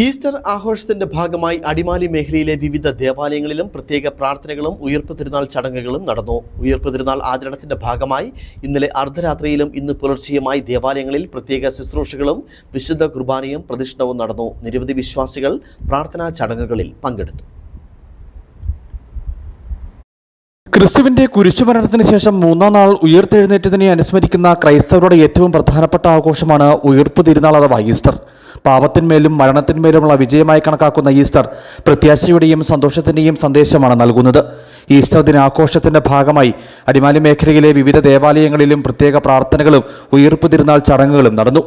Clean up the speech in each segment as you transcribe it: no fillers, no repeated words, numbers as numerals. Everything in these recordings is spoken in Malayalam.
ഈസ്റ്റർ ആഘോഷത്തിന്റെ ഭാഗമായി അടിമാലി മേഖലയിലെ വിവിധ ദേവാലയങ്ങളിലും പ്രത്യേക പ്രാർത്ഥനകളും ഉയർപ്പ് തിരുനാൾ ചടങ്ങുകളും നടന്നു. ഉയർപ്പ് തിരുനാൾ ആചരണത്തിന്റെ ഭാഗമായി ഇന്നലെ അർദ്ധരാത്രിയിലും ഇന്ന് പുലർച്ചെയുമായി ദേവാലയങ്ങളിൽ പ്രത്യേക ശുശ്രൂഷകളും വിശുദ്ധ കുർബാനയും പ്രദക്ഷിണവും നടന്നു. നിരവധി വിശ്വാസികൾ പ്രാർത്ഥനാ ചടങ്ങുകളിൽ പങ്കെടുത്തു. ക്രിസ്തുവിന്റെ കുരിശുമരണത്തിന് ശേഷം മൂന്നാം നാൾ ഉയർത്തെഴുന്നേറ്റതിനെ അനുസ്മരിക്കുന്ന ക്രൈസ്തവരുടെ ഏറ്റവും പ്രധാനപ്പെട്ട ആഘോഷമാണ് ഉയർപ്പ് തിരുനാൾ അഥവാ ഈസ്റ്റർ. പാപത്തിന്മേലും മരണത്തിന്മേലുമുള്ള വിജയമായി കണക്കാക്കുന്ന ഈസ്റ്റർ പ്രത്യാശയുടെയും സന്തോഷത്തിന്റെയും സന്ദേശമാണ് നൽകുന്നത്. ഈസ്റ്റർ ദിനാഘോഷത്തിന്റെ ഭാഗമായി അടിമാലി മേഖലയിലെ വിവിധ ദേവാലയങ്ങളിലും പ്രത്യേക പ്രാർത്ഥനകളും ഉയർപ്പ് തിരുനാൾ ചടങ്ങുകളും നടന്നു.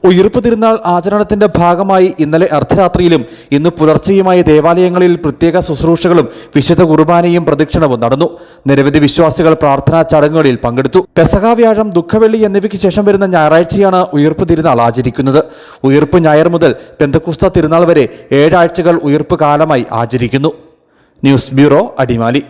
ഉയർപ്പ് തിരുനാൾ ആചരണത്തിന്റെ ഭാഗമായി ഇന്നലെ അർദ്ധരാത്രിയിലും ഇന്ന് പുലർച്ചെയുമായി ദേവാലയങ്ങളിൽ പ്രത്യേക ശുശ്രൂഷകളും വിശുദ്ധ കുർബാനയും പ്രദക്ഷിണവും നടന്നു. നിരവധി വിശ്വാസികൾ പ്രാർത്ഥനാ ചടങ്ങുകളിൽ പങ്കെടുത്തു. പെസഹ വ്യാഴം, ദുഃഖവെള്ളി എന്നിവയ്ക്ക് ശേഷം വരുന്ന ഞായറാഴ്ചയാണ് ഉയർപ്പ് തിരുനാൾ ആചരിക്കുന്നത്. ഉയർപ്പ് ഞായർ മുതൽ പെന്തക്കുസ്ത തിരുനാൾ വരെ 7 ആഴ്ചകൾ ഉയർപ്പ് കാലമായി ആചരിക്കുന്നു. News bureau, Adimali.